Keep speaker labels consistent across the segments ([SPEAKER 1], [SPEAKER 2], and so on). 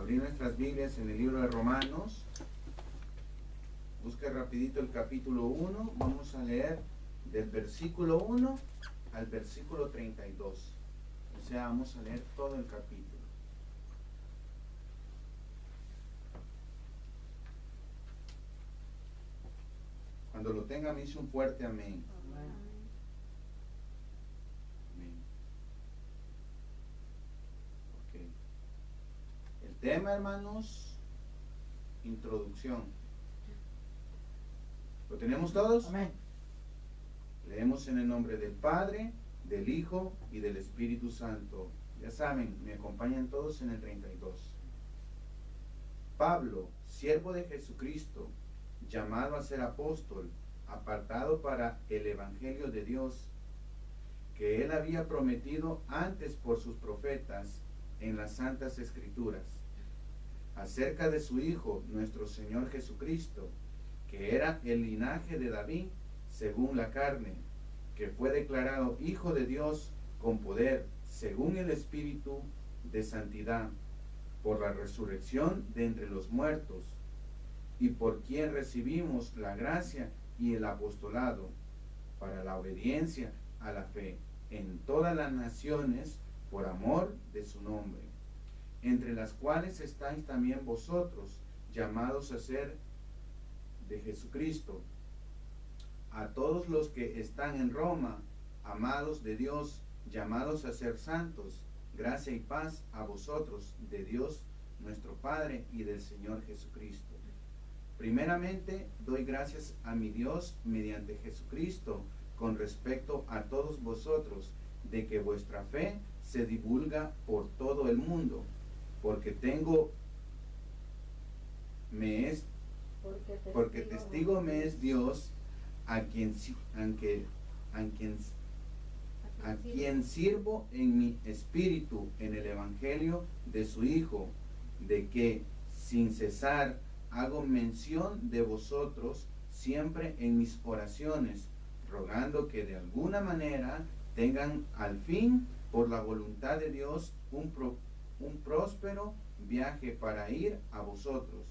[SPEAKER 1] abrir nuestras Biblias en el libro de Romanos. Busca rapidito el capítulo 1. Vamos a leer del versículo 1 al versículo 32. O sea, vamos a leer todo el capítulo. Cuando lo tenga, me dice un fuerte amén. Amén. Ok. El tema, hermanos, introducción. ¿Lo tenemos todos?
[SPEAKER 2] Amén.
[SPEAKER 1] Leemos en el nombre del Padre, del Hijo y del Espíritu Santo. Ya saben, me acompañan todos en el 32. Pablo, siervo de Jesucristo, llamado a ser apóstol, apartado para el Evangelio de Dios, que él había prometido antes por sus profetas en las Santas Escrituras, acerca de su Hijo, nuestro Señor Jesucristo, que era el linaje de David según la carne, que fue declarado Hijo de Dios con poder, según el Espíritu de santidad, por la resurrección de entre los muertos, y por quien recibimos la gracia y el apostolado, para la obediencia a la fe en todas las naciones, por amor de su nombre, entre las cuales estáis también vosotros, llamados a ser de Jesucristo. A todos los que están en Roma, amados de Dios, llamados a ser santos, gracia y paz a vosotros, de Dios nuestro Padre y del Señor Jesucristo. Primeramente, doy gracias a mi Dios mediante Jesucristo con respecto a todos vosotros, de que vuestra fe se divulga por todo el mundo, porque testigo me es Dios, a quien sirvo en mi espíritu en el Evangelio de su Hijo, de que sin cesar hago mención de vosotros siempre en mis oraciones, rogando que de alguna manera tengan al fin, por la voluntad de Dios, un próspero viaje para ir a vosotros,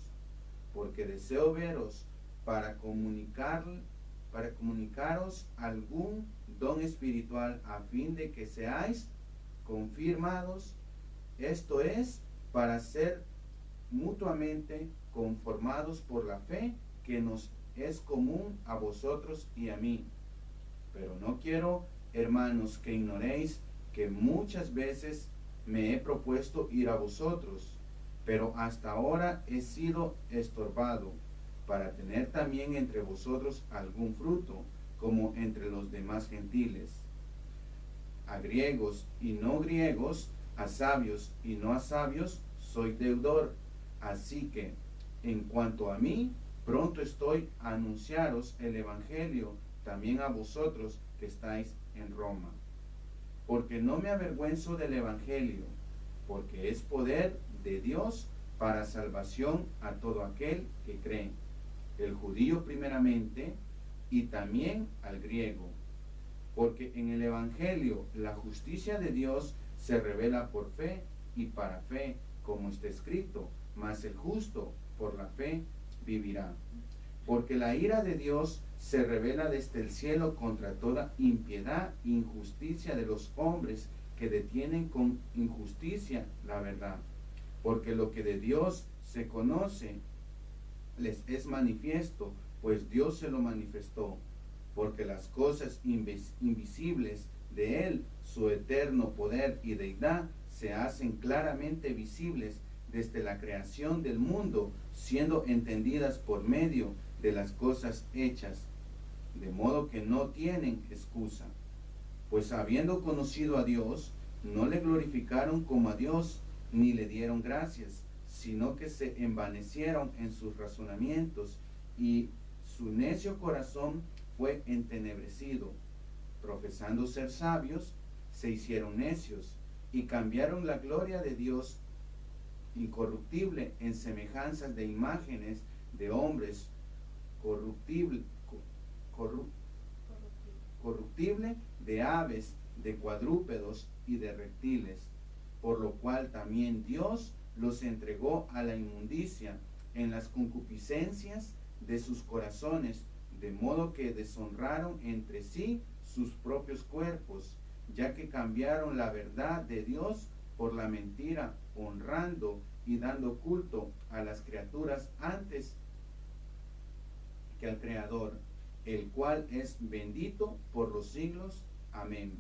[SPEAKER 1] porque deseo veros para comunicaros algún don espiritual, a fin de que seáis confirmados, esto es, para ser mutuamente conformados por la fe que nos es común a vosotros y a mí. Pero no quiero, hermanos, que ignoréis que muchas veces me he propuesto ir a vosotros, pero hasta ahora he sido estorbado, para tener también entre vosotros algún fruto, como entre los demás gentiles. A griegos y no griegos, a sabios y no a sabios, soy deudor. Así que, en cuanto a mí, pronto estoy a anunciaros el Evangelio también a vosotros que estáis en Roma. Porque no me avergüenzo del Evangelio, porque es poder de Dios para salvación a todo aquel que cree, el judío primeramente, y también al griego. Porque en el Evangelio la justicia de Dios se revela por fe y para fe, como está escrito, mas el justo por la fe vivirá. Porque la ira de Dios se revela desde el cielo contra toda impiedad e injusticia de los hombres que detienen con injusticia la verdad. Porque lo que de Dios se conoce les es manifiesto, pues Dios se lo manifestó. Porque las cosas invisibles de Él, su eterno poder y deidad, se hacen claramente visibles desde la creación del mundo, siendo entendidas por medio de las cosas hechas, de modo que no tienen excusa. Pues habiendo conocido a Dios, no le glorificaron como a Dios, ni le dieron gracias, sino que se envanecieron en sus razonamientos, y su necio corazón fue entenebrecido. Profesando ser sabios, se hicieron necios, y cambiaron la gloria de Dios incorruptible en semejanzas de imágenes de hombres corruptible, de aves, de cuadrúpedos y de reptiles, por lo cual también Dios los entregó a la inmundicia en las concupiscencias de sus corazones, de modo que deshonraron entre sí sus propios cuerpos, ya que cambiaron la verdad de Dios por la mentira, honrando y dando culto a las criaturas antes que al Creador, el cual es bendito por los siglos. Amén.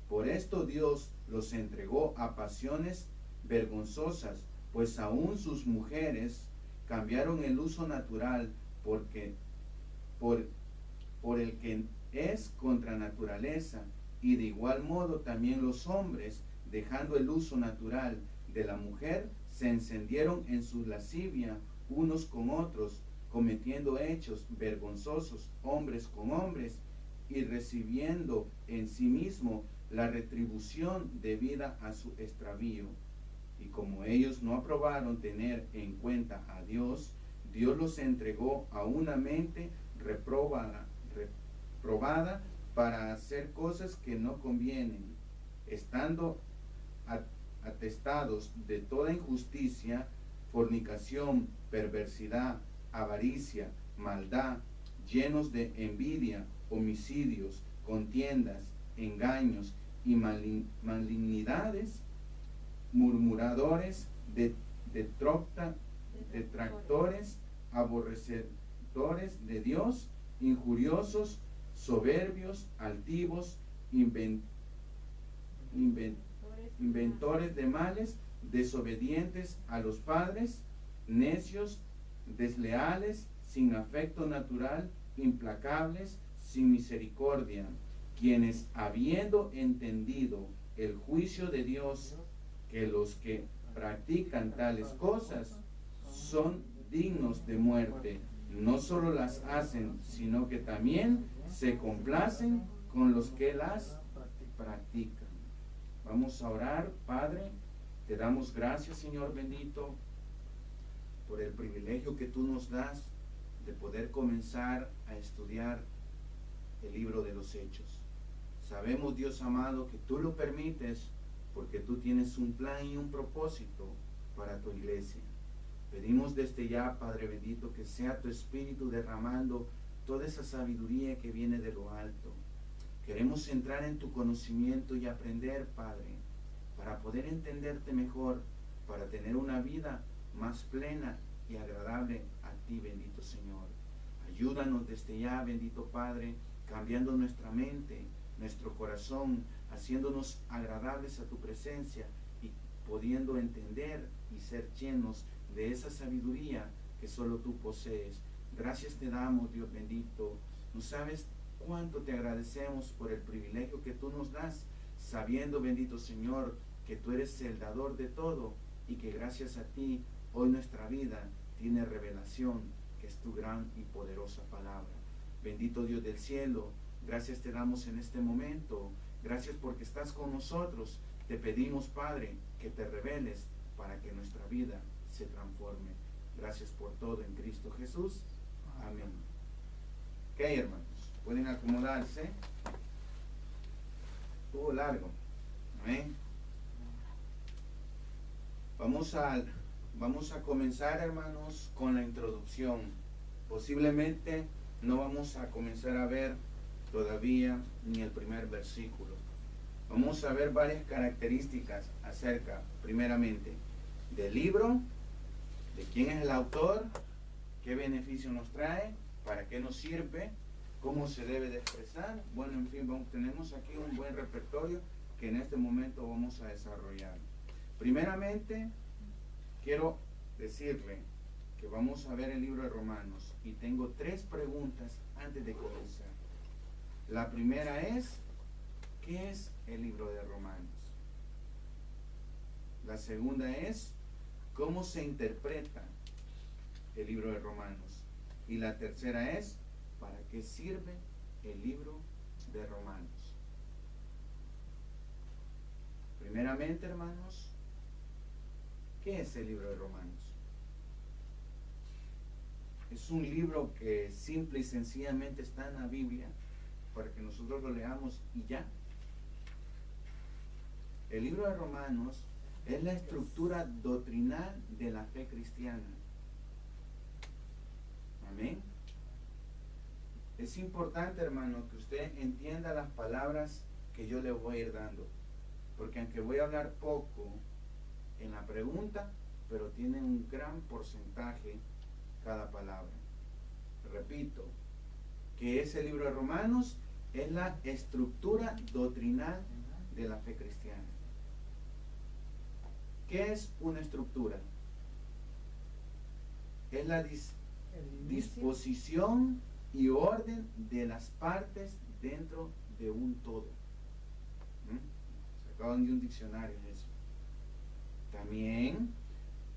[SPEAKER 1] Por esto Dios los entregó a pasiones vergonzosas, pues aún sus mujeres cambiaron el uso natural por el que es contra naturaleza, y de igual modo también los hombres, dejando el uso natural de la mujer, se encendieron en su lascivia unos con otros, cometiendo hechos vergonzosos hombres con hombres, y recibiendo en sí mismo la retribución debida a su extravío. Y como ellos no aprobaron tener en cuenta a Dios, Dios los entregó a una mente reprobada para hacer cosas que no convienen, estando atestados de toda injusticia, fornicación, perversidad, avaricia, maldad, llenos de envidia, homicidios, contiendas, engaños y malignidades, murmuradores, detractores, aborrecedores de Dios, injuriosos, soberbios, altivos, inventores de males, desobedientes a los padres, necios, desleales, sin afecto natural, implacables, sin misericordia, quienes, habiendo entendido el juicio de Dios, que los que practican tales cosas son dignos de muerte, no solo las hacen, sino que también se complacen con los que las practican. Vamos a orar. Padre, te damos gracias, Señor bendito, por el privilegio que tú nos das de poder comenzar a estudiar el libro de los Hechos. Sabemos, Dios amado, que tú lo permites porque tú tienes un plan y un propósito para tu iglesia. Pedimos desde ya, Padre bendito, que sea tu Espíritu derramando toda esa sabiduría que viene de lo alto. Queremos entrar en tu conocimiento y aprender, Padre, para poder entenderte mejor, para tener una vida más plena y agradable a ti, bendito Señor. Ayúdanos desde ya, bendito Padre, cambiando nuestra mente, nuestro corazón, haciéndonos agradables a tu presencia y pudiendo entender y ser llenos de esa sabiduría que solo tú posees. Gracias te damos, Dios bendito. No sabes cuánto te agradecemos por el privilegio que tú nos das, sabiendo, bendito Señor, que tú eres el dador de todo y que gracias a ti hoy nuestra vida tiene revelación, que es tu gran y poderosa palabra. Bendito Dios del cielo, gracias te damos en este momento. Gracias porque estás con nosotros. Te pedimos, Padre, que te reveles para que nuestra vida se transforme. Gracias por todo en Cristo Jesús. Amén. Ok, hermanos, pueden acomodarse. Estuvo largo. Amén. Vamos a comenzar, hermanos, con la introducción. Posiblemente no vamos a comenzar a ver todavía ni el primer versículo. Vamos a ver varias características acerca, primeramente, del libro, de quién es el autor, qué beneficio nos trae, para qué nos sirve, cómo se debe de expresar. Bueno, en fin, tenemos aquí un buen repertorio que en este momento vamos a desarrollar. Primeramente, quiero decirle que vamos a ver el libro de Romanos y tengo 3 preguntas antes de comenzar. La primera es, ¿qué es el libro de Romanos? La segunda es, ¿cómo se interpreta el libro de Romanos? Y la tercera es, ¿para qué sirve el libro de Romanos? Primeramente, hermanos, ¿qué es el libro de Romanos? Es un libro que simple y sencillamente está en la Biblia para que nosotros lo leamos y ya. El libro de Romanos Es la estructura doctrinal de la fe cristiana. Amén. Es importante, hermano, que usted entienda las palabras que yo le voy a ir dando. Porque aunque voy a hablar poco en la pregunta, pero tiene un gran porcentaje cada palabra. Repito, que ese libro de Romanos es la estructura doctrinal de la fe cristiana. ¿Qué es una estructura? Es la disposición y orden de las partes dentro de un todo. Sacado de un diccionario eso. También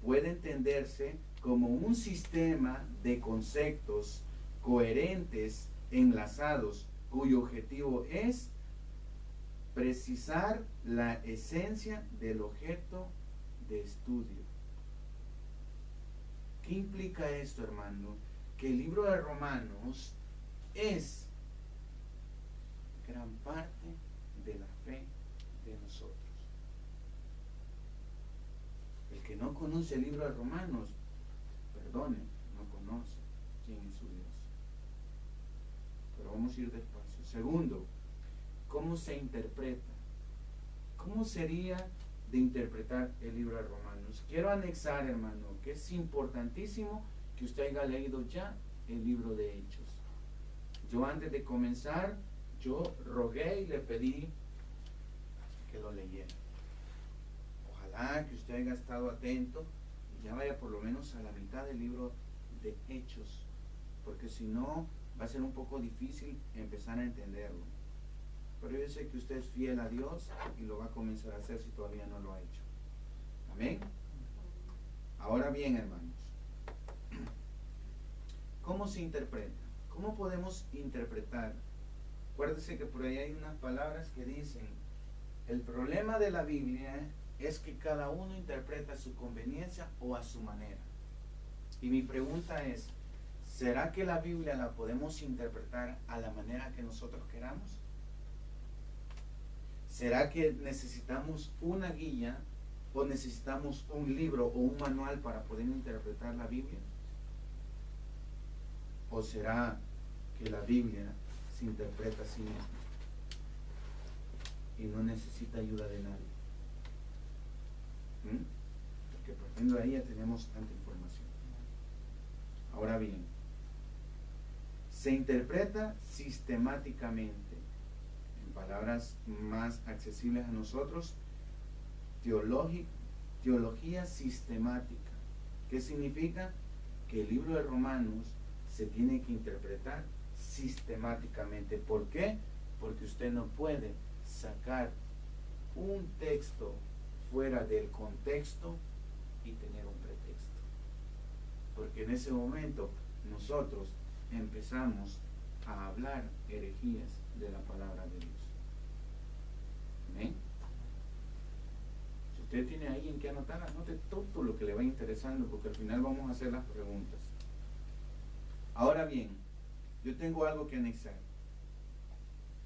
[SPEAKER 1] puede entenderse como un sistema de conceptos coherentes, enlazados, cuyo objetivo es precisar la esencia del objeto de estudio. ¿Qué implica esto, hermano? Que el libro de Romanos es gran parte de la fe de nosotros. El que no conoce el libro de Romanos, perdone, no conoce quién es su Dios. Pero vamos a ir despacio. Segundo, ¿cómo se interpreta? ¿Cómo sería de interpretar el libro de Romanos? Quiero anexar, hermano, que es importantísimo que usted haya leído ya el libro de Hechos. Yo antes de comenzar, yo rogué y le pedí que lo leyera. Ojalá que usted haya estado atento y ya vaya por lo menos a la mitad del libro de Hechos, porque si no va a ser un poco difícil empezar a entenderlo. Pero yo sé que usted es fiel a Dios y lo va a comenzar a hacer si todavía no lo ha hecho. Amén. Ahora bien, hermanos, ¿cómo se interpreta? ¿Cómo podemos interpretar? Acuérdense que por ahí hay unas palabras que dicen: el problema de la Biblia es que cada uno interpreta a su conveniencia o a su manera. Y mi pregunta es, ¿será que la Biblia la podemos interpretar a la manera que nosotros queramos? ¿Será que necesitamos una guía o necesitamos un libro o un manual para poder interpretar la Biblia? ¿O será que la Biblia se interpreta a sí misma y no necesita ayuda de nadie? Porque partiendo de ahí ya tenemos tanta información. Ahora bien, se interpreta sistemáticamente, en palabras más accesibles a nosotros, teología sistemática. ¿Qué significa? Que el libro de Romanos se tiene que interpretar sistemáticamente. ¿Por qué? Porque usted no puede sacar un texto fuera del contexto y tener un pretexto. Porque en ese momento nosotros empezamos a hablar herejías de la palabra de Dios. ¿Amén? Si usted tiene ahí en qué anotar, anote todo lo que le va interesando, porque al final vamos a hacer las preguntas. Ahora bien, yo tengo algo que anexar,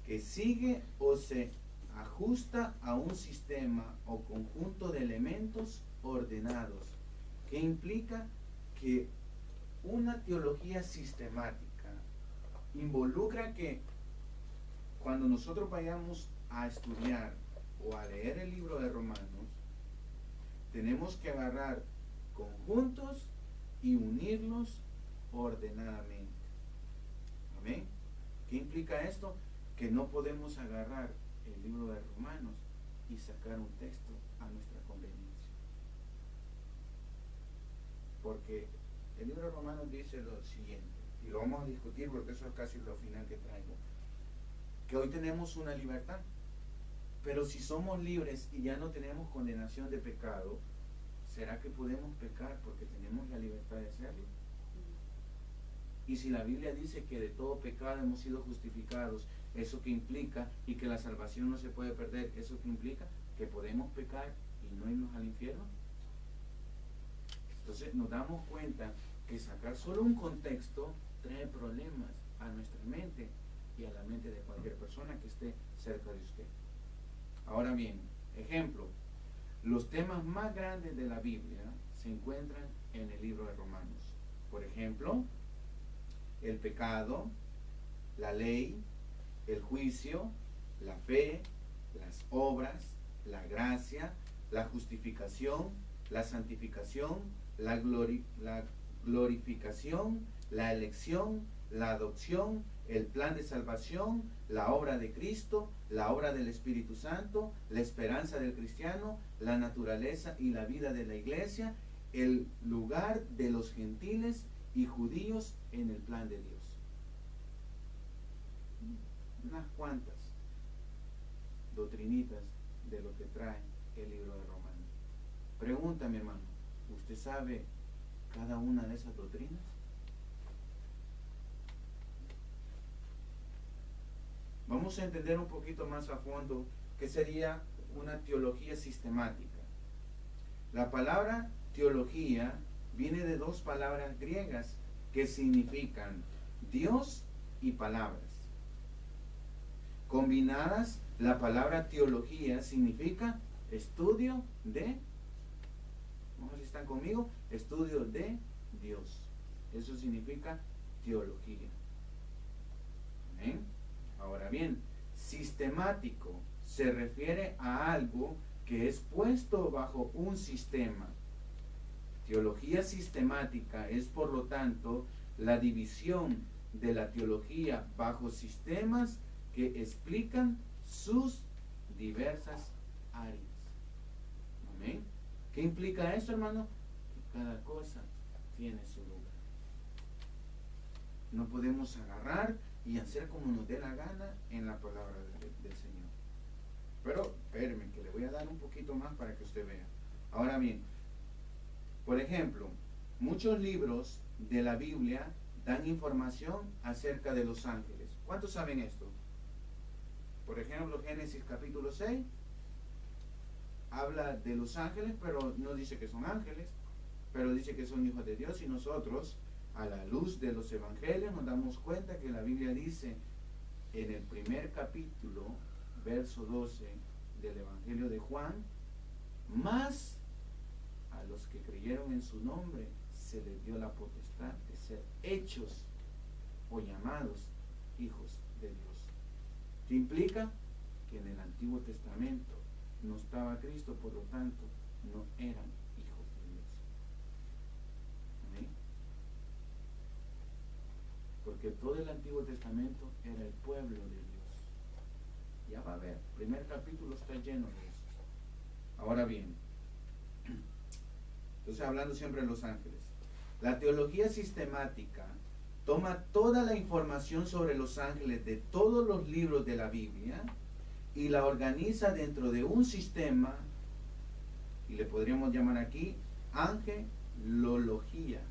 [SPEAKER 1] que sigue o se ajusta a un sistema o conjunto de elementos ordenados, que implica que una teología sistemática involucra que cuando nosotros vayamos a estudiar o a leer el libro de Romanos, tenemos que agarrar conjuntos y unirlos ordenadamente. ¿Amén? ¿Qué implica esto? Que no podemos agarrar el libro de Romanos y sacar un texto a nuestra conveniencia. Porque el libro de Romanos dice lo siguiente, y lo vamos a discutir porque eso es casi lo final que traigo, que hoy tenemos una libertad, pero si somos libres y ya no tenemos condenación de pecado, ¿será que podemos pecar porque tenemos la libertad de hacerlo? Y si la Biblia dice que de todo pecado hemos sido justificados, ¿eso qué implica? Y que la salvación no se puede perder, ¿eso qué implica? Que podemos pecar y no irnos al infierno. Entonces nos damos cuenta que sacar solo un contexto trae problemas a nuestra mente y a la mente de cualquier persona que esté cerca de usted. Ahora bien, ejemplo, los temas más grandes de la Biblia se encuentran en el libro de Romanos. Por ejemplo, el pecado, la ley, el juicio, la fe, las obras, la gracia, la justificación, la santificación, la glorificación, la elección, la adopción, el plan de salvación, la obra de Cristo, la obra del Espíritu Santo, la esperanza del cristiano, la naturaleza y la vida de la iglesia, el lugar de los gentiles y judíos en el plan de Dios. Unas cuantas doctrinitas de lo que trae el libro de Romanos. Pregunta, mi hermano, ¿usted sabe cada una de esas doctrinas? Vamos a entender un poquito más a fondo qué sería una teología sistemática. La palabra teología viene de dos palabras griegas que significan Dios y palabras. Combinadas, la palabra teología significa estudio de, vamos a ver si están conmigo, estudio de Dios. Eso significa teología. ¿Amén? Ahora bien, sistemático se refiere a algo que es puesto bajo un sistema. Teología sistemática es, por lo tanto, la división de la teología bajo sistemas que explican sus diversas áreas. ¿Amén? ¿Qué implica eso, hermano? Que cada cosa tiene su lugar. No podemos agarrar y hacer como nos dé la gana en la palabra del Señor. Pero, espérenme, que le voy a dar un poquito más para que usted vea. Ahora bien, por ejemplo, muchos libros de la Biblia dan información acerca de los ángeles. ¿Cuántos saben esto? Por ejemplo, Génesis capítulo 6 habla de los ángeles, pero no dice que son ángeles, pero dice que son hijos de Dios, y nosotros, a la luz de los evangelios, nos damos cuenta que la Biblia dice en el primer capítulo, verso 12 del Evangelio de Juan, más a los que creyeron en su nombre se les dio la potestad de ser hechos o llamados hijos de Dios. ¿Qué implica? Que en el Antiguo Testamento no estaba Cristo, por lo tanto no eran hijos de Dios. ¿Amén? Porque todo el Antiguo Testamento era el pueblo de Dios. Ya va a ver, el primer capítulo está lleno de eso. Ahora bien, entonces hablando siempre de los ángeles, la teología sistemática toma toda la información sobre los ángeles de todos los libros de la Biblia y la organiza dentro de un sistema, y le podríamos llamar aquí angelología.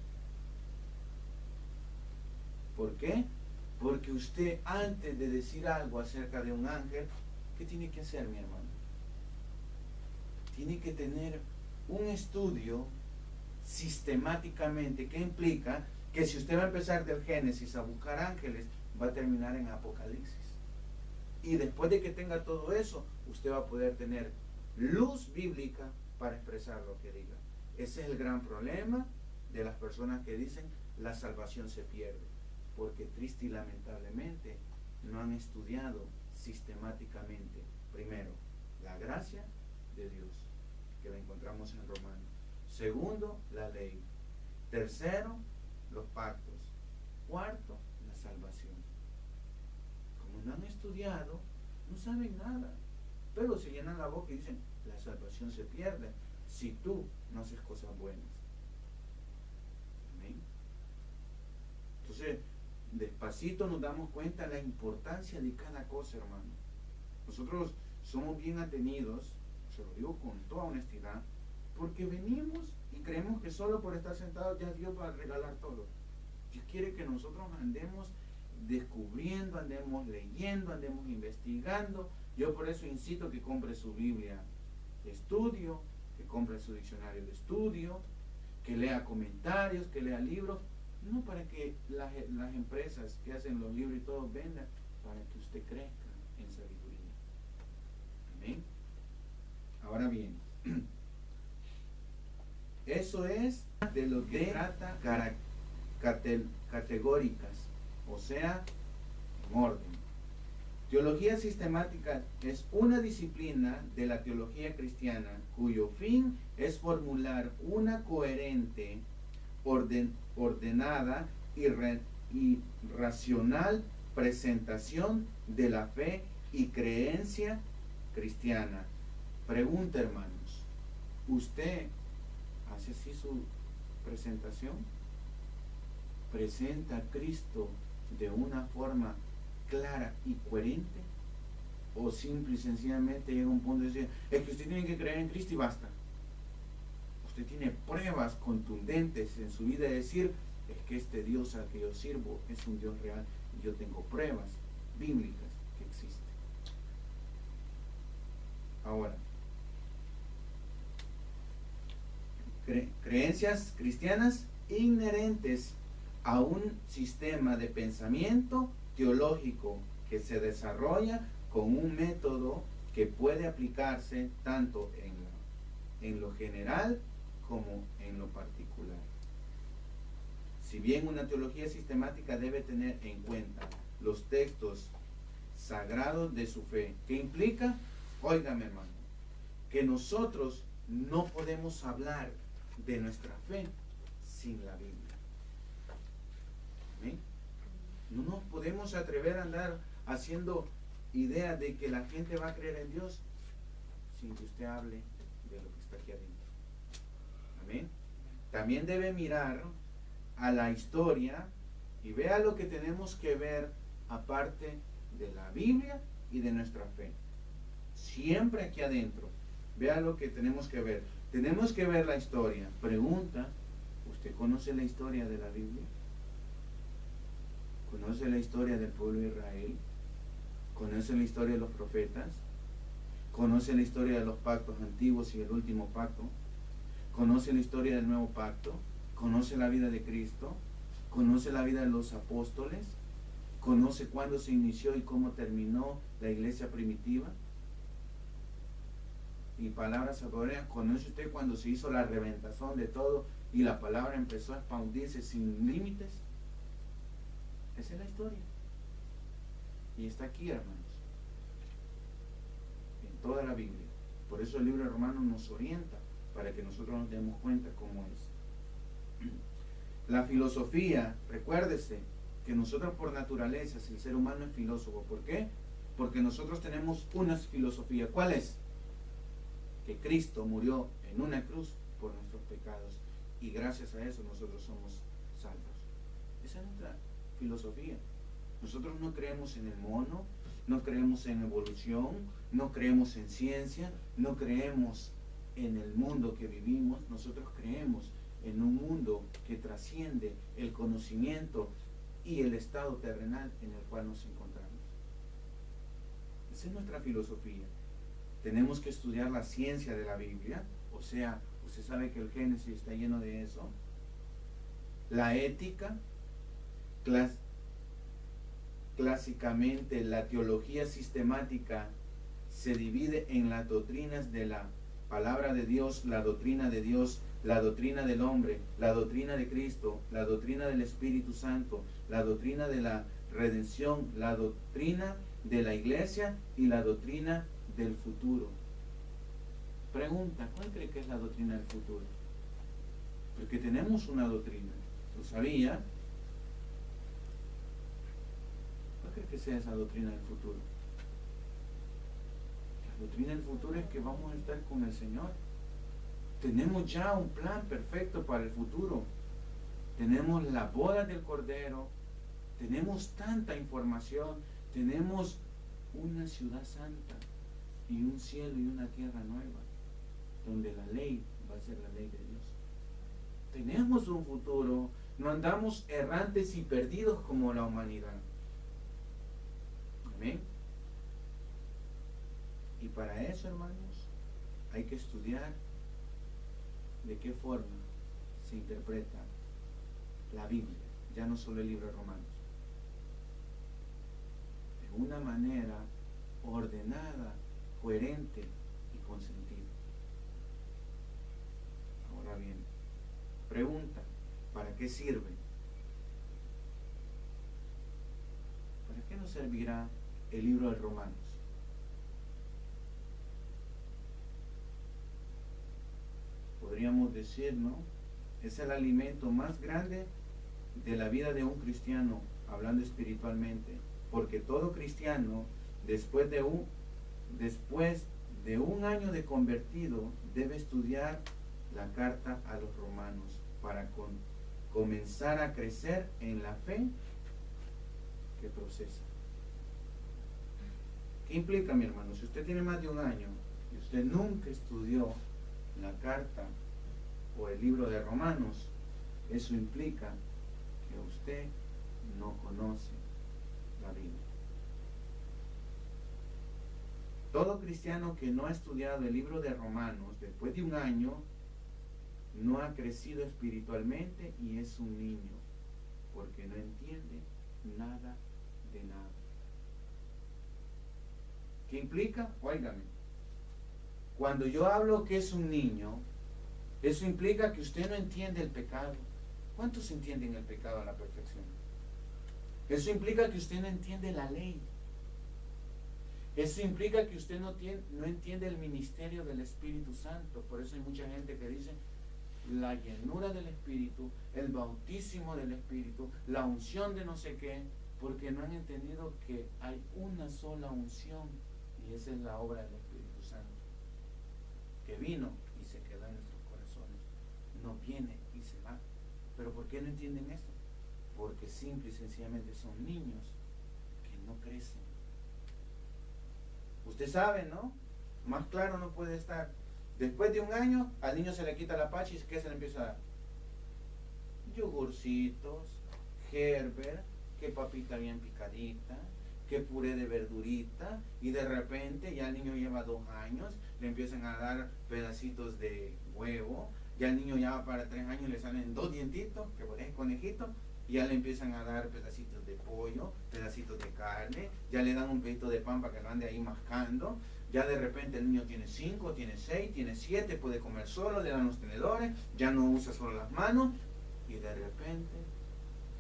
[SPEAKER 1] ¿Por qué? Porque usted, antes de decir algo acerca de un ángel, ¿qué tiene que hacer, mi hermano? Tiene que tener un estudio sistemáticamente, que implica que si usted va a empezar del Génesis a buscar ángeles, va a terminar en Apocalipsis. Y después de que tenga todo eso, usted va a poder tener luz bíblica para expresar lo que diga. Ese es el gran problema de las personas que dicen la salvación se pierde, porque triste y lamentablemente no han estudiado sistemáticamente, primero, la gracia de Dios, que la encontramos en Romanos. Segundo, la ley. Tercero, los pactos. Cuarto, la salvación. Como no han estudiado, no saben nada, pero se llenan la boca y dicen, la salvación se pierde si tú no haces cosas buenas. ¿Amén? Entonces, despacito nos damos cuenta de la importancia de cada cosa, hermano. Nosotros somos bien atenidos, se lo digo con toda honestidad, porque venimos y creemos que solo por estar sentados ya Dios va a regalar todo. Dios quiere que nosotros andemos descubriendo, andemos leyendo, andemos investigando. Yo por eso incito que compre su Biblia de estudio, que compre su diccionario de estudio, que lea comentarios, que lea libros, no para que las empresas que hacen los libros y todo vendan, para que usted crezca en sabiduría. Amén. Ahora bien, eso es de lo que trata categóricas, o sea, en orden. Teología sistemática es una disciplina de la teología cristiana cuyo fin es formular una coherente, ordenada y racional presentación de la fe y creencia cristiana. Pregunta, hermanos, ¿usted hace así su presentación? ¿Presenta a Cristo de una forma clara y coherente? ¿O simple y sencillamente llega un punto de decir, es que usted tiene que creer en Cristo y basta? Usted tiene pruebas contundentes en su vida de decir, es que este Dios al que yo sirvo es un Dios real y yo tengo pruebas bíblicas que existen. Ahora, creencias cristianas inherentes a un sistema de pensamiento teológico que se desarrolla con un método que puede aplicarse tanto en lo general como en lo particular. Si bien una teología sistemática debe tener en cuenta los textos sagrados de su fe, ¿qué implica? Óigame, hermano, que nosotros no podemos hablar de nuestra fe sin la Biblia. ¿Amén? No nos podemos atrever a andar haciendo idea de que la gente va a creer en Dios sin que usted hable de lo que está aquí adentro. Amén. También debe mirar a la historia y vea lo que tenemos que ver aparte de la Biblia y de nuestra fe. Siempre aquí adentro, vea lo que tenemos que ver. Tenemos que ver la historia. Pregunta, ¿usted conoce la historia de la Biblia? ¿Conoce la historia del pueblo de Israel? ¿Conoce la historia de los profetas? ¿Conoce la historia de los pactos antiguos y el último pacto? ¿Conoce la historia del nuevo pacto? ¿Conoce la vida de Cristo? ¿Conoce la vida de los apóstoles? ¿Conoce cuándo se inició y cómo terminó la iglesia primitiva? Y palabras saborosas, ¿conoce usted cuando se hizo la reventación de todo y la palabra empezó a expandirse sin límites? Esa es la historia. Y está aquí, hermanos, en toda la Biblia. Por eso el libro de Romanos nos orienta para que nosotros nos demos cuenta cómo es. La filosofía, recuérdese que nosotros por naturaleza, si el ser humano es filósofo, ¿por qué? Porque nosotros tenemos una filosofía. ¿Cuál es? Que Cristo murió en una cruz por nuestros pecados y gracias a eso nosotros somos salvos. Esa es nuestra filosofía. Nosotros no creemos en el mono, no creemos en evolución, no creemos en ciencia, no creemos en el mundo que vivimos. Nosotros creemos en un mundo que trasciende el conocimiento y el estado terrenal en el cual nos encontramos. Esa es nuestra filosofía. Tenemos que estudiar la ciencia de la Biblia, o sea, usted sabe que el Génesis está lleno de eso. La ética, clásicamente la teología sistemática se divide en las doctrinas de la palabra de Dios, la doctrina de Dios, la doctrina del hombre, la doctrina de Cristo, la doctrina del Espíritu Santo, la doctrina de la redención, la doctrina de la iglesia y la doctrina del futuro. Pregunta, ¿cuál cree que es la doctrina del futuro? Porque tenemos una doctrina, ¿lo sabía? ¿Cuál cree que sea esa doctrina del futuro? La doctrina del futuro es que vamos a estar con el Señor. Tenemos ya un plan perfecto para el futuro. Tenemos la boda del Cordero, tenemos tanta información, tenemos una ciudad santa y un cielo y una tierra nueva, donde la ley va a ser la ley de Dios. Tenemos un futuro, no andamos errantes y perdidos como la humanidad. Amén. Y para eso, hermanos, hay que estudiar de qué forma se interpreta la Biblia, ya no solo el libro de Romanos, de una manera ordenada, coherente y con sentido. Ahora bien, Pregunta, ¿para qué sirve? ¿Para qué nos servirá el libro de Romanos? Podríamos decir, ¿no? Es el alimento más grande de la vida de un cristiano, hablando espiritualmente, porque todo cristiano, después de un año de convertido, debe estudiar la carta a los romanos para comenzar a crecer en la fe que procesa. ¿Qué implica, mi hermano? Si usted tiene más de un año y usted nunca estudió la carta o el libro de Romanos, eso implica que usted no conoce la Biblia. Todo cristiano que no ha estudiado el libro de Romanos después de un año no ha crecido espiritualmente y es un niño, porque no entiende nada de nada. ¿Qué implica? Óigame, cuando yo hablo que es un niño, eso implica que usted no entiende el pecado. ¿Cuántos entienden el pecado a la perfección? Eso implica que usted no entiende la ley. Eso implica que usted no entiende el ministerio del Espíritu Santo. Por eso hay mucha gente que dice la llenura del Espíritu, el bautismo del Espíritu, la unción de no sé qué, porque no han entendido que hay una sola unción y esa es la obra del Espíritu Santo, que vino y se quedó en nuestros corazones, no viene y se va. ¿Pero por qué no entienden esto? Porque simple y sencillamente son niños que no crecen. Usted sabe, ¿no? Más claro no puede estar. Después de un año, al niño se le quita la pacha y ¿qué se le empieza a dar? Yogurcitos, Gerber, que papita bien picadita, que puré de verdurita, y de repente ya el niño lleva 2 años, le empiezan a dar pedacitos de huevo, ya el niño ya va para 3 años, le salen 2 dientitos, que parece conejito, y ya le empiezan a dar pedacitos de pollo, pedacitos de carne, ya le dan un pedito de pan para que lo ande ahí mascando, ya de repente el niño tiene 5, tiene 6, tiene 7, puede comer solo, le dan los tenedores, ya no usa solo las manos, y de repente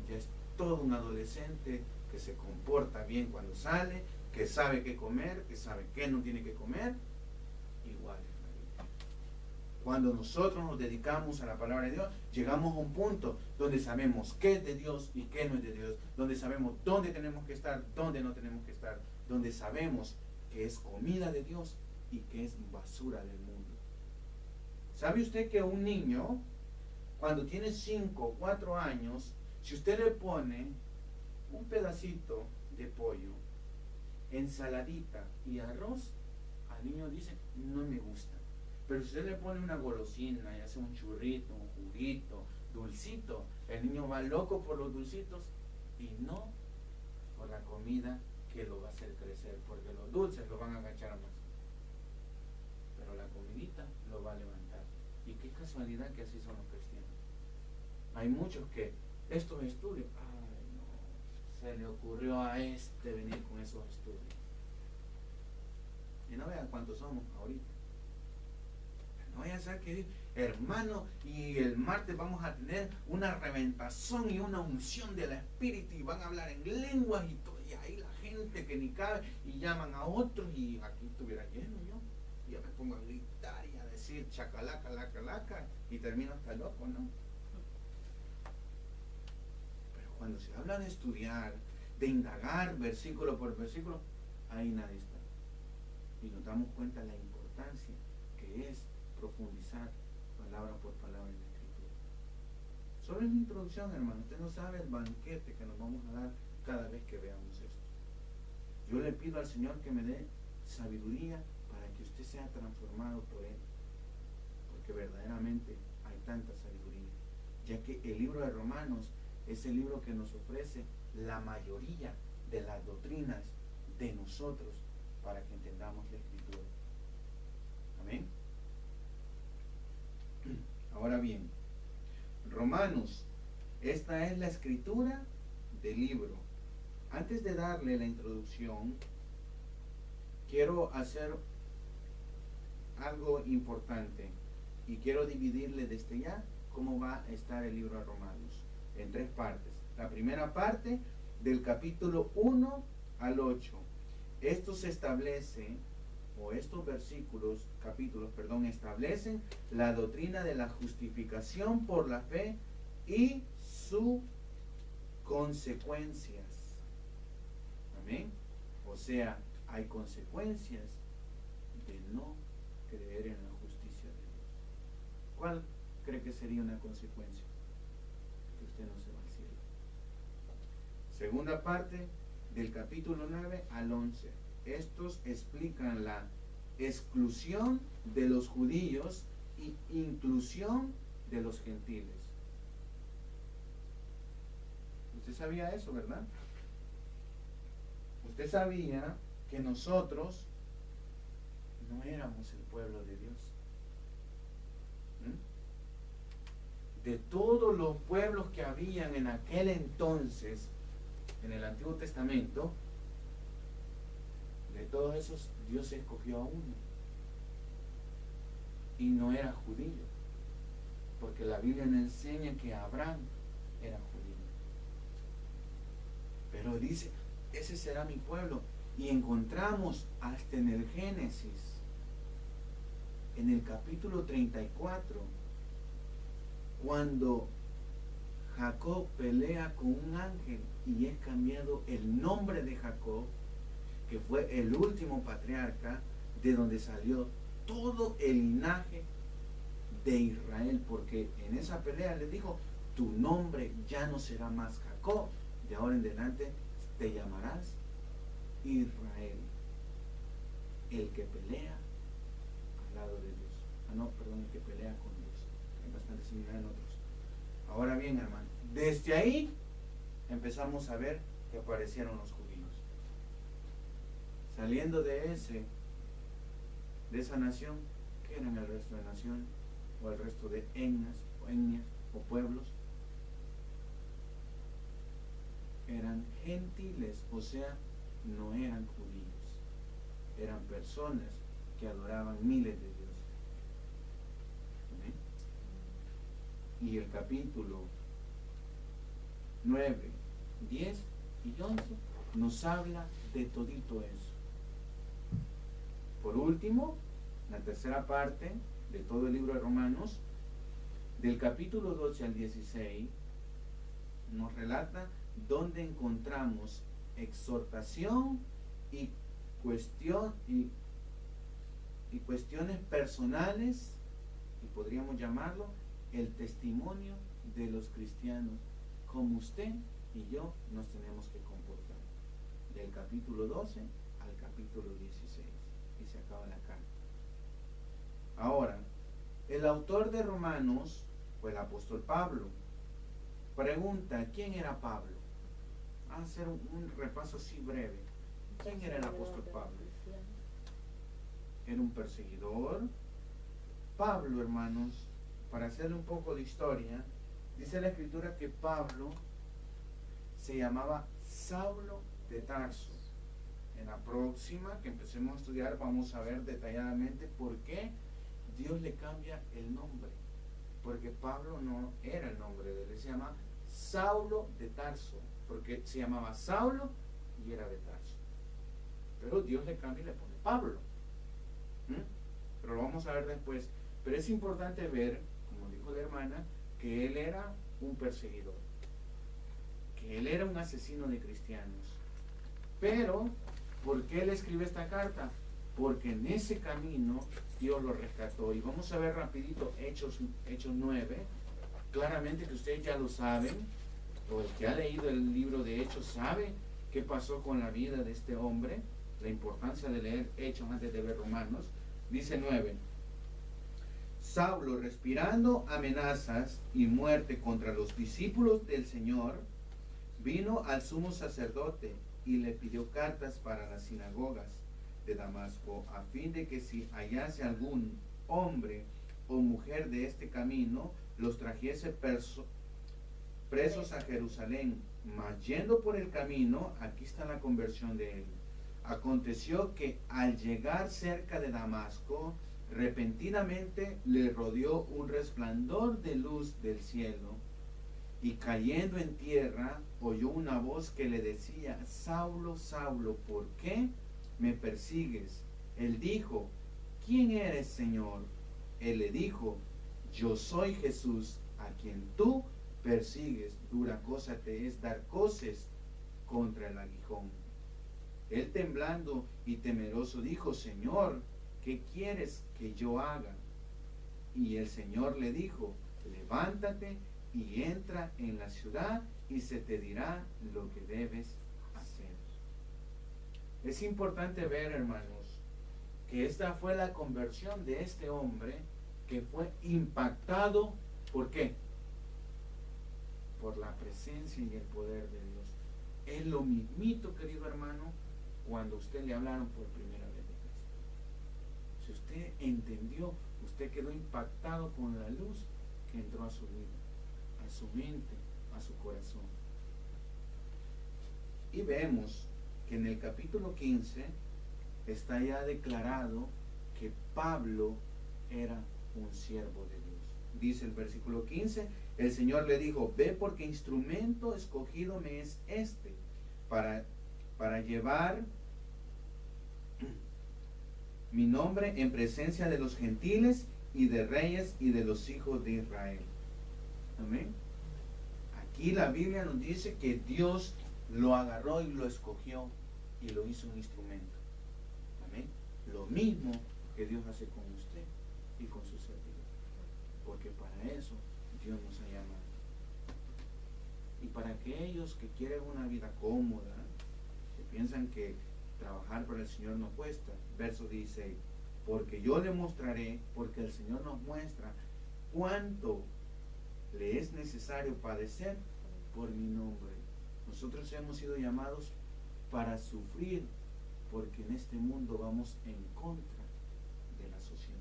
[SPEAKER 1] ya es todo un adolescente que se comporta bien cuando sale, que sabe qué comer, que sabe qué no tiene que comer, igual es la vida. Cuando nosotros nos dedicamos a la palabra de Dios, llegamos a un punto donde sabemos qué es de Dios y qué no es de Dios, donde sabemos dónde tenemos que estar, dónde no tenemos que estar, donde sabemos que es comida de Dios y que es basura del mundo. ¿Sabe usted que un niño, cuando tiene 5 o 4 años, si usted le pone un pedacito de pollo, ensaladita y arroz, al niño dice, no me gusta. Pero si usted le pone una golosina, ya sea un churrito, un juguito, dulcito, el niño va loco por los dulcitos y no por la comida que lo va a hacer crecer, porque los dulces lo van a agachar más. Pero la comidita lo va a levantar. Y qué casualidad que así son los cristianos. Hay muchos que estos estudios, ay no, se le ocurrió a venir con esos estudios. Y no vean cuántos somos ahorita. No vaya a ser que, hermano, y el martes vamos a tener una reventación y una unción del Espíritu y van a hablar en lenguas y todo, y ahí la gente que ni cabe y llaman a otros y aquí estuviera lleno yo. Y ya me pongo a gritar y a decir chacalaca, laca, laca y termino hasta loco, ¿no? Pero cuando se habla de estudiar, de indagar versículo por versículo, ahí nadie está. Y nos damos cuenta de la importancia que es profundizar palabra por palabra en la Escritura. Solo es una introducción, hermano. Usted no sabe el banquete que nos vamos a dar cada vez que veamos esto. Yo le pido al Señor que me dé sabiduría para que usted sea transformado por Él, porque verdaderamente hay tanta sabiduría, ya que el libro de Romanos es el libro que nos ofrece la mayoría de las doctrinas de nosotros para que entendamos la Escritura. Amén. Ahora bien, Romanos, esta es la escritura del libro. Antes de darle la introducción, quiero hacer algo importante y quiero dividirle desde ya cómo va a estar el libro de Romanos, en 3 partes. La primera parte, del capítulo 1 al 8. Esto se establece, o estos capítulos, establecen la doctrina de la justificación por la fe y sus consecuencias. Amén. O sea, hay consecuencias de no creer en la justicia de Dios. ¿Cuál cree que sería una consecuencia? Que usted no se va al cielo. Segunda parte, del capítulo 9 al 11. Estos explican la exclusión de los judíos y inclusión de los gentiles. Usted sabía eso, ¿verdad? Usted sabía que nosotros no éramos el pueblo de Dios. De todos los pueblos que habían en aquel entonces, en el Antiguo Testamento, de todos esos Dios escogió a uno, y no era judío, porque la Biblia nos enseña que Abraham era judío, pero dice, ese será mi pueblo. Y encontramos hasta en el Génesis, en el capítulo 34, cuando Jacob pelea con un ángel y es cambiado el nombre de Jacob, que fue el último patriarca de donde salió todo el linaje de Israel, porque en esa pelea le dijo, tu nombre ya no será más Jacob, de ahora en adelante te llamarás Israel, el que pelea al lado de Dios. El que pelea con Dios. Hay bastante similar en otros. Ahora bien, hermano, desde ahí empezamos a ver que aparecieron los judíos. Saliendo de esa nación, ¿qué eran el resto de naciones? O el resto de etnias o pueblos. Eran gentiles, o sea, no eran judíos. Eran personas que adoraban miles de dioses. ¿Amén? Y el capítulo 9, 10 y 11 nos habla de todito eso. Por último, la tercera parte de todo el libro de Romanos, del capítulo 12 al 16, nos relata donde encontramos exhortación y cuestiones personales, y podríamos llamarlo el testimonio de los cristianos, como usted y yo nos tenemos que comportar, del capítulo 12 al capítulo 16, y se acaba la carta. Ahora, el autor de Romanos fue el apóstol Pablo. Pregunta, ¿quién era Pablo? Vamos a hacer un repaso así breve. ¿Quién era el apóstol Pablo? Era un perseguidor. Pablo, hermanos, para hacerle un poco de historia, dice la escritura que Pablo se llamaba Saulo de Tarso. En la próxima que empecemos a estudiar vamos a ver detalladamente por qué Dios le cambia el nombre. Porque Pablo no era el nombre de él, se llama Saulo de Tarso, porque se llamaba Saulo y era de Tarso. Pero Dios le cambia y le pone Pablo. Pero lo vamos a ver después. Pero es importante ver, como dijo la hermana, que él era un perseguidor, que él era un asesino de cristianos. Pero, ¿por qué él escribe esta carta? Porque en ese camino Dios lo rescató. Y vamos a ver rapidito Hechos 9. Claramente que ustedes ya lo saben, o el que ha leído el libro de Hechos sabe qué pasó con la vida de este hombre, la importancia de leer Hechos antes de ver Romanos. Dice 9. Saulo, respirando amenazas y muerte contra los discípulos del Señor, vino al sumo sacerdote y le pidió cartas para las sinagogas de Damasco, a fin de que si hallase algún hombre o mujer de este camino, los trajese presos a Jerusalén. Mas yendo por el camino, aquí está la conversión de él. Aconteció que al llegar cerca de Damasco, Repentinamente le rodeó un resplandor de luz del cielo, y cayendo en tierra oyó una voz que le decía: Saulo, Saulo, ¿por qué me persigues? Él dijo: ¿quién eres, Señor? Él le dijo: yo soy Jesús, a quien tú persigues. Dura cosa te es dar coces contra el aguijón. Él, temblando y temeroso, dijo: Señor, ¿qué quieres que yo haga? Y el Señor le dijo: levántate y entra en la ciudad, y se te dirá lo que debes hacer. Es importante ver, hermanos, que esta fue la conversión de este hombre, que fue impactado. ¿Por qué? Por la presencia y el poder de Dios. Es lo mismito, querido hermano, cuando usted le hablaron por primera vez de Cristo. Si usted entendió, usted quedó impactado con la luz que entró a su vida, a su mente, a su corazón. Y vemos que en el capítulo 15 está ya declarado que Pablo era un siervo de Dios. Dice el versículo 15: el Señor le dijo: ve, porque instrumento escogido me es este, para llevar mi nombre en presencia de los gentiles y de reyes y de los hijos de Israel. Amén. Aquí la Biblia nos dice que Dios lo agarró y lo escogió y lo hizo un instrumento. Amén. Lo mismo que Dios hace con usted y con su servidor, porque para eso Dios nos ha llamado. Y para aquellos que quieren una vida cómoda, que piensan que trabajar para el Señor no cuesta, verso 16: porque yo le mostraré, porque el Señor nos muestra cuánto le es necesario padecer por mi nombre. Nosotros hemos sido llamados para sufrir, porque en este mundo vamos en contra de la sociedad,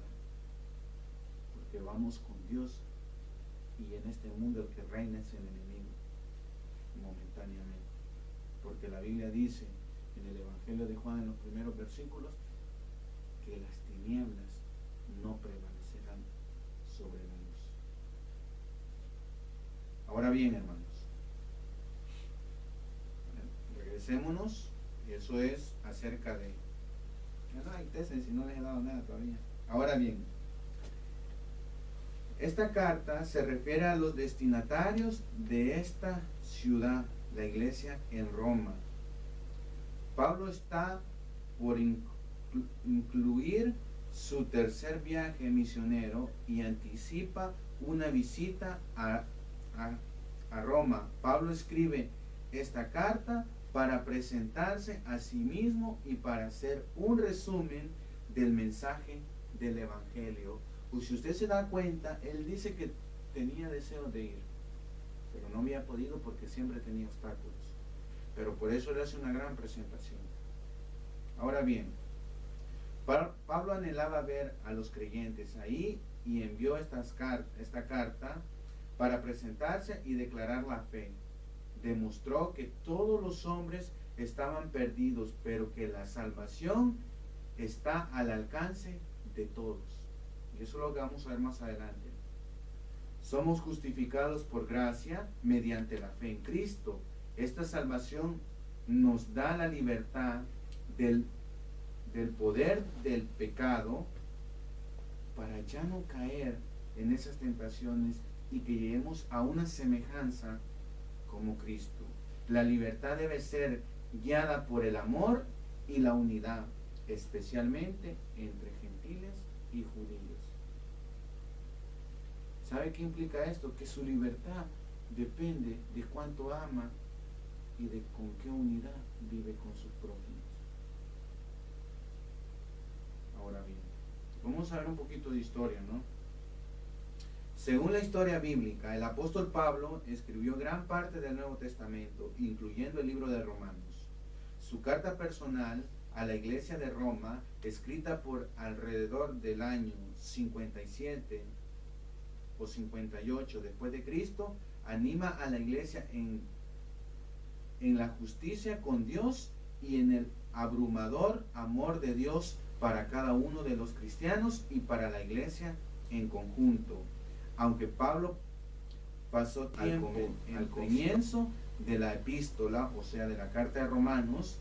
[SPEAKER 1] porque vamos con Dios, y en este mundo el que reina es el enemigo momentáneamente, porque la Biblia dice en el Evangelio de Juan, en los primeros versículos, que las tinieblas no prevalecerán sobre la luz. Ahora bien, hermanos, regresémonos. Eso es acerca de... No hay tesis, si no les he dado nada todavía. Ahora bien, esta carta se refiere a los destinatarios de esta ciudad, la iglesia en Roma. Pablo está por incluir su tercer viaje misionero y anticipa una visita a Roma. Pablo escribe esta carta para presentarse a sí mismo y para hacer un resumen del mensaje del Evangelio. Pues si usted se da cuenta, él dice que tenía deseo de ir, pero no había podido porque siempre tenía obstáculos. Pero por eso le hace una gran presentación. Ahora bien, Pablo anhelaba ver a los creyentes ahí y envió esta carta para presentarse y declarar la fe. Demostró que todos los hombres estaban perdidos, pero que la salvación está al alcance de todos. Y eso es lo que vamos a ver más adelante. Somos justificados por gracia mediante la fe en Cristo. Esta salvación nos da la libertad del poder del pecado, para ya no caer en esas tentaciones y que lleguemos a una semejanza como Cristo. La libertad debe ser guiada por el amor y la unidad, especialmente entre gentiles y judíos. ¿Sabe qué implica esto? Que su libertad depende de cuánto ama y de con qué unidad vive con sus prójimos. Ahora bien, vamos a ver un poquito de historia, ¿no? Según la historia bíblica, el apóstol Pablo escribió gran parte del Nuevo Testamento, incluyendo el libro de Romanos. Su carta personal a la iglesia de Roma, escrita por alrededor del año 57 o 58 después de Cristo, anima a la iglesia en la justicia con Dios y en el abrumador amor de Dios para cada uno de los cristianos y para la iglesia en conjunto. Aunque Pablo pasó tiempo al comienzo de la epístola, o sea, de la carta de Romanos,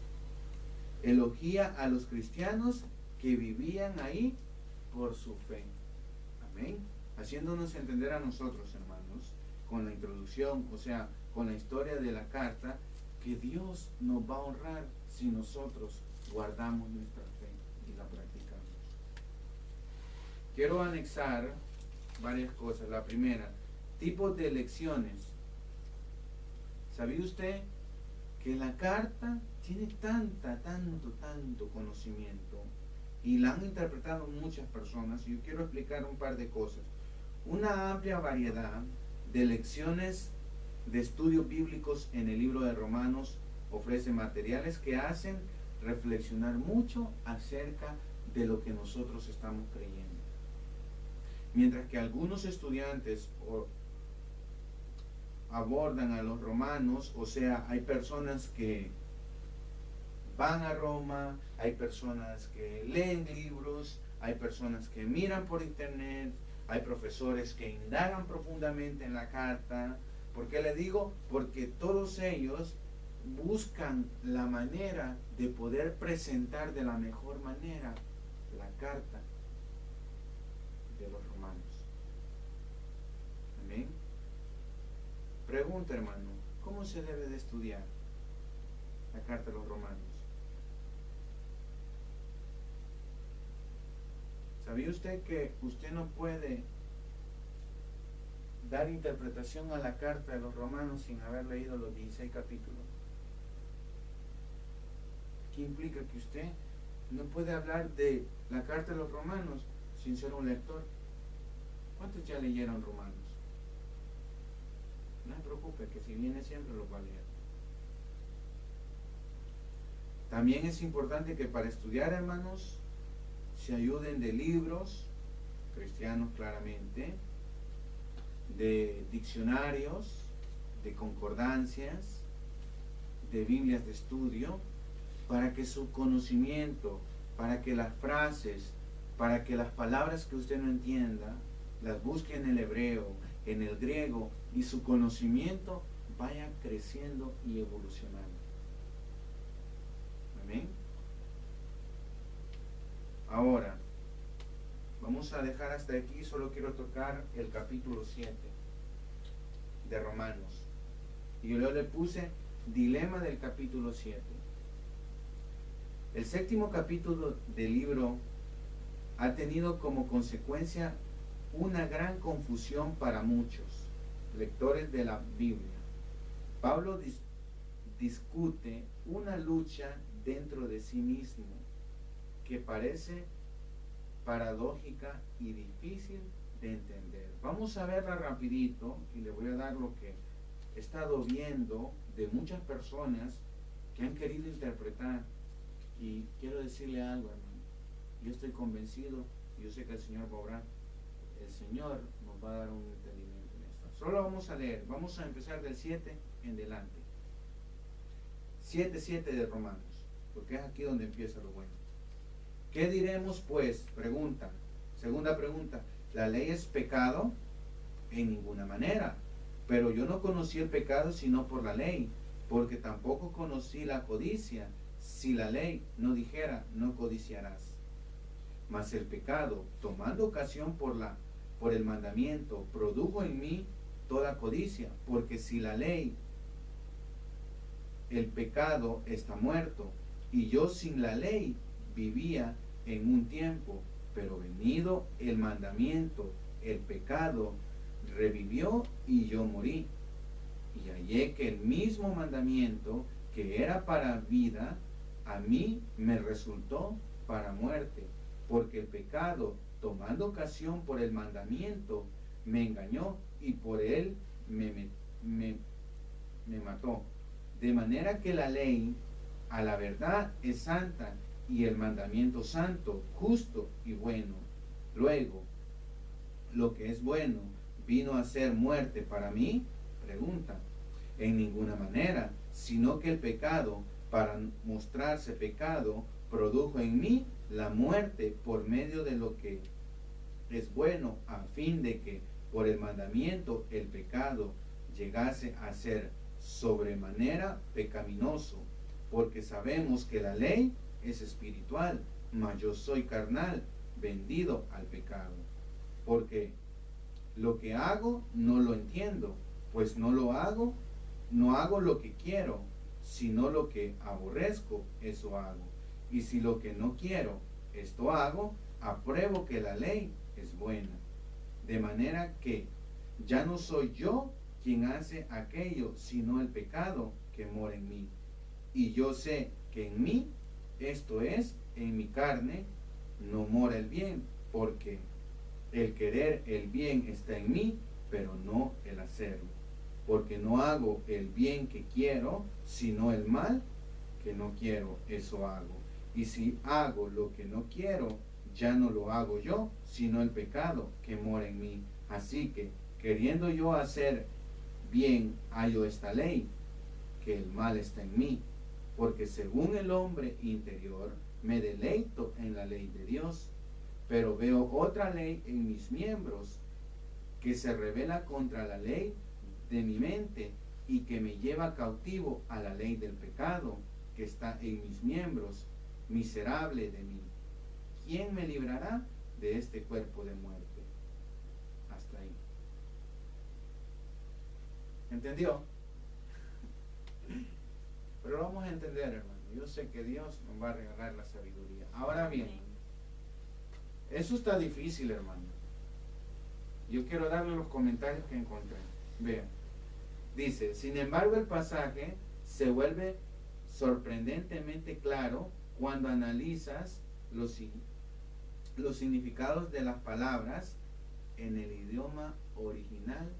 [SPEAKER 1] elogia a los cristianos que vivían ahí por su fe. Amén. Haciéndonos entender a nosotros, hermanos, con la introducción, o sea, con la historia de la carta, que Dios nos va a honrar si nosotros guardamos nuestra fe y la practicamos. Quiero anexar varias cosas. La primera, tipos de lecciones. ¿Sabía usted que la carta tiene tanto conocimiento y la han interpretado muchas personas? Y yo quiero explicar un par de cosas. Una amplia variedad de lecciones de estudios bíblicos en el libro de Romanos ofrece materiales que hacen reflexionar mucho acerca de lo que nosotros estamos creyendo. Mientras que algunos estudiantes abordan a los romanos, o sea, hay personas que van a Roma, hay personas que leen libros, hay personas que miran por internet, hay profesores que indagan profundamente en la carta. ¿Por qué le digo? Porque todos ellos buscan la manera de poder presentar de la mejor manera la carta de los romanos. Amén. Pregunta, hermano, ¿cómo se debe de estudiar la carta de los romanos? ¿Sabía usted que usted no puede dar interpretación a la carta de los romanos sin haber leído los 16 capítulos? ¿Qué implica? Que usted no puede hablar de la carta de los romanos sin ser un lector. ¿Cuántos ya leyeron Romanos? No se preocupe, que si viene siempre lo va a leer. También es importante que para estudiar, hermanos, se ayuden de libros cristianos, claramente, de diccionarios, de concordancias, de Biblias de estudio, para que su conocimiento, para que las frases, para que las palabras que usted no entienda, las busque en el hebreo, en el griego, y su conocimiento vaya creciendo y evolucionando. Amén. Ahora, vamos a dejar hasta aquí. Solo quiero tocar el capítulo 7 de Romanos. Y yo le puse dilema del capítulo 7. El séptimo capítulo del libro ha tenido como consecuencia una gran confusión para muchos lectores de la Biblia. Pablo discute una lucha dentro de sí mismo que parece paradójica y difícil de entender. Vamos a verla rapidito y le voy a dar lo que he estado viendo de muchas personas que han querido interpretar. Y quiero decirle algo, hermano. Yo estoy convencido, yo sé que el Señor va a obrar. El Señor nos va a dar un entendimiento en esto. Solo vamos a leer, vamos a empezar del 7 en delante. 7:7 de Romanos, porque es aquí donde empieza lo bueno. ¿Qué diremos pues? Pregunta. Segunda pregunta. ¿La ley es pecado? En ninguna manera. Pero yo no conocí el pecado sino por la ley, porque tampoco conocí la codicia, si la ley no dijera, no codiciarás. Mas el pecado, tomando ocasión por el mandamiento, produjo en mí toda codicia, porque si la ley, el pecado está muerto, y yo sin la ley vivía en un tiempo, pero venido el mandamiento, el pecado revivió y yo morí. Y hallé que el mismo mandamiento que era para vida, a mí me resultó para muerte, porque el pecado, tomando ocasión por el mandamiento, me engañó y por él me mató. De manera que la ley, a la verdad, es santa, y el mandamiento santo, justo y bueno. Luego, lo que es bueno, ¿vino a ser muerte para mí? Pregunta. En ninguna manera, sino que el pecado, para mostrarse pecado, produjo en mí la muerte por medio de lo que es bueno, a fin de que por el mandamiento el pecado llegase a ser sobremanera pecaminoso, porque sabemos que la ley es espiritual, mas yo soy carnal, vendido al pecado. Porque lo que hago no lo entiendo, pues no hago lo que quiero, sino lo que aborrezco, eso hago. Y si lo que no quiero, esto hago, apruebo que la ley es buena. De manera que ya no soy yo quien hace aquello, sino el pecado que mora en mí. Y yo sé que en mí, esto es, en mi carne, no mora el bien, porque el querer el bien está en mí, pero no el hacerlo. Porque no hago el bien que quiero, sino el mal que no quiero, eso hago. Y si hago lo que no quiero, ya no lo hago yo, sino el pecado que mora en mí. Así que, queriendo yo hacer bien, hallo esta ley, que el mal está en mí. Porque según el hombre interior, me deleito en la ley de Dios, pero veo otra ley en mis miembros, que se revela contra la ley de mi mente y que me lleva cautivo a la ley del pecado que está en mis miembros. Miserable de mí, ¿quién me librará de este cuerpo de muerte? Hasta ahí. ¿Entendió? Pero lo vamos a entender, hermano. Yo sé que Dios nos va a regalar la sabiduría. Ahora bien, eso está difícil, hermano. Yo quiero darle los comentarios que encontré. Vean. Dice, sin embargo, el pasaje se vuelve sorprendentemente claro cuando analizas los significados de las palabras en el idioma original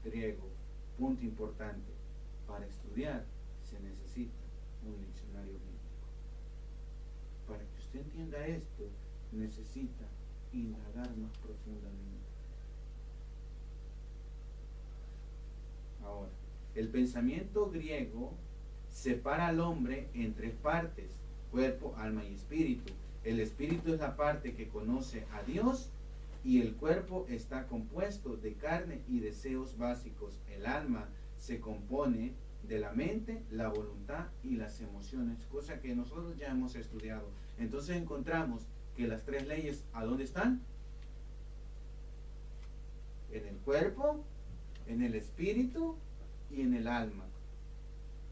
[SPEAKER 1] griego. Punto importante. Para estudiar se necesita un diccionario bíblico. Para que usted entienda esto, necesita indagar más profundamente. Ahora, el pensamiento griego separa al hombre en tres partes: cuerpo, alma y espíritu. El espíritu es la parte que conoce a Dios y el cuerpo está compuesto de carne y deseos básicos. El alma se compone de la mente, la voluntad y las emociones, cosa que nosotros ya hemos estudiado. Entonces encontramos que las tres leyes, ¿a dónde están? En el cuerpo, en el espíritu y en el alma.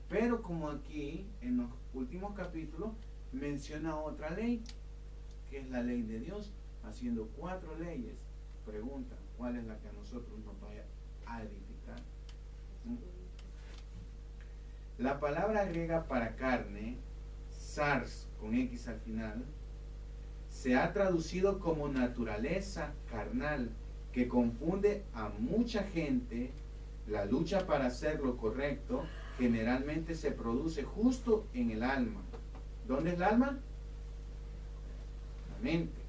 [SPEAKER 1] Pero como aquí en los últimos capítulos menciona otra ley, que es la ley de Dios, haciendo 4 leyes. Pregunta, ¿cuál es la que a nosotros nos vaya a edificar? La palabra griega para carne, sars con X al final, se ha traducido como naturaleza carnal, que confunde a mucha gente. La lucha para hacer lo correcto generalmente se produce justo en el alma. ¿Dónde es el alma? La mente.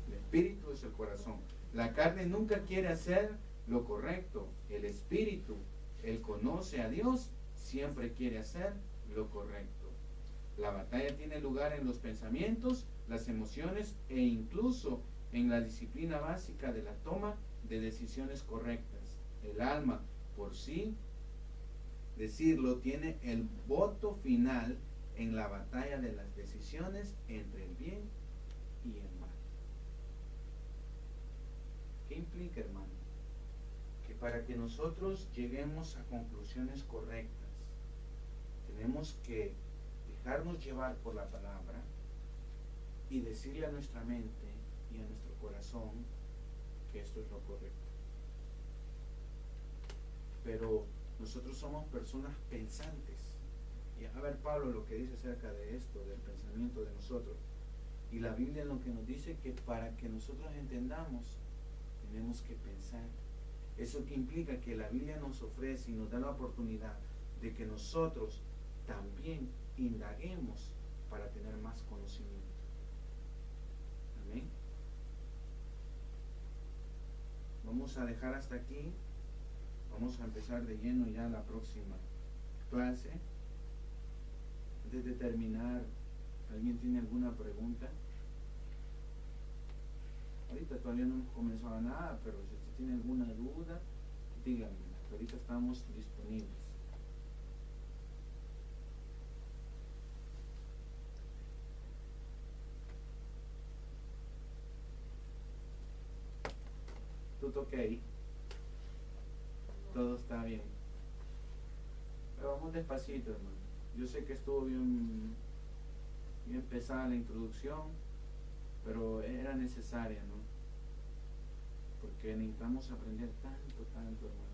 [SPEAKER 1] El espíritu es el corazón. La carne nunca quiere hacer lo correcto. El espíritu, él conoce a Dios, siempre quiere hacer lo correcto. La batalla tiene lugar en los pensamientos, las emociones e incluso en la disciplina básica de la toma de decisiones correctas. El alma por sí, decirlo, tiene el voto final en la batalla de las decisiones entre el bien y el mal. ¿Qué implica, hermano? Que para que nosotros lleguemos a conclusiones correctas, tenemos que dejarnos llevar por la palabra y decirle a nuestra mente y a nuestro corazón que esto es lo correcto. Pero nosotros somos personas pensantes. Y a ver Pablo lo que dice acerca de esto, del pensamiento de nosotros. Y la Biblia lo que nos dice que para que nosotros entendamos, tenemos que pensar. Eso que implica que la Biblia nos ofrece y nos da la oportunidad de que nosotros también indaguemos para tener más conocimiento. Amén. Vamos a dejar hasta aquí. Vamos a empezar de lleno ya la próxima clase. Antes de terminar, ¿Alguien tiene alguna pregunta? Ahorita todavía no hemos comenzado nada, pero si usted tiene alguna duda, díganme. Ahorita estamos disponibles. ¿Todo ok? Todo está bien. Pero vamos despacito, hermano. Yo sé que estuvo bien pesada la introducción, pero era necesaria, ¿no? Porque necesitamos aprender tanto, hermanos.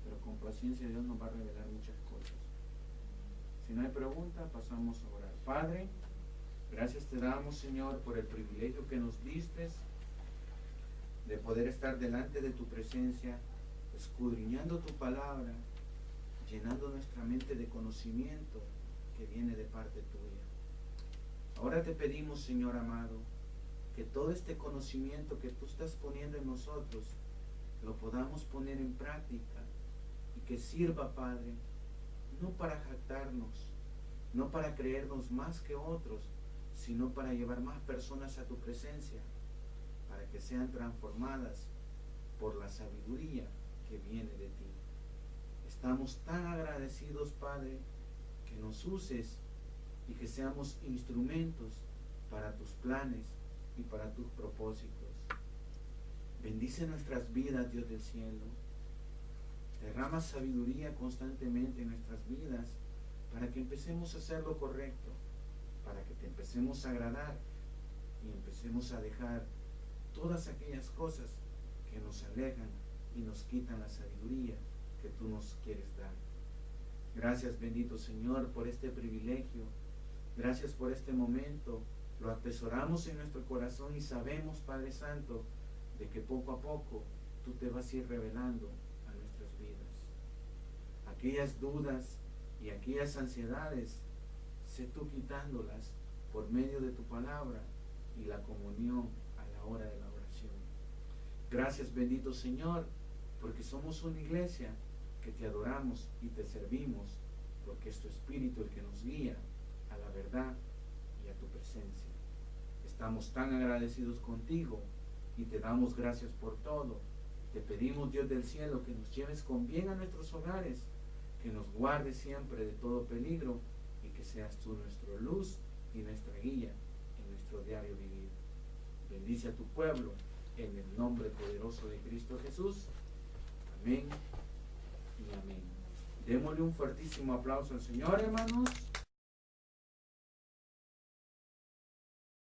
[SPEAKER 1] Pero con paciencia Dios nos va a revelar muchas cosas. Si no hay pregunta, pasamos a orar. Padre, gracias te damos, Señor, por el privilegio que nos diste de poder estar delante de tu presencia, escudriñando tu palabra, llenando nuestra mente de conocimiento que viene de parte tuya. Ahora te pedimos, Señor amado, que todo este conocimiento que tú estás poniendo en nosotros, lo podamos poner en práctica y que sirva, Padre, no para jactarnos, no para creernos más que otros, sino para llevar más personas a tu presencia, para que sean transformadas por la sabiduría que viene de ti. Estamos tan agradecidos, Padre, que nos uses y que seamos instrumentos para tus planes y para tus propósitos. Bendice nuestras vidas, Dios del cielo. Derrama sabiduría constantemente en nuestras vidas para que empecemos a hacer lo correcto, para que te empecemos a agradar y empecemos a dejar todas aquellas cosas que nos alejan y nos quitan la sabiduría que tú nos quieres dar. Gracias, bendito Señor, por este privilegio. Gracias por este momento. Lo atesoramos en nuestro corazón y sabemos, Padre Santo, de que poco a poco tú te vas a ir revelando a nuestras vidas. Aquellas dudas y aquellas ansiedades, sé tú quitándolas por medio de tu palabra y la comunión a la hora de la oración. Gracias, bendito Señor, porque somos una iglesia que te adoramos y te servimos, porque es tu Espíritu el que nos guía a la verdad y a tu presencia. Estamos tan agradecidos contigo y te damos gracias por todo. Te pedimos, Dios del cielo, que nos lleves con bien a nuestros hogares, que nos guardes siempre de todo peligro y que seas tú nuestra luz y nuestra guía en nuestro diario vivir. Bendice a tu pueblo en el nombre poderoso de Cristo Jesús. Amén y amén. Démosle un fuertísimo aplauso al Señor, hermanos.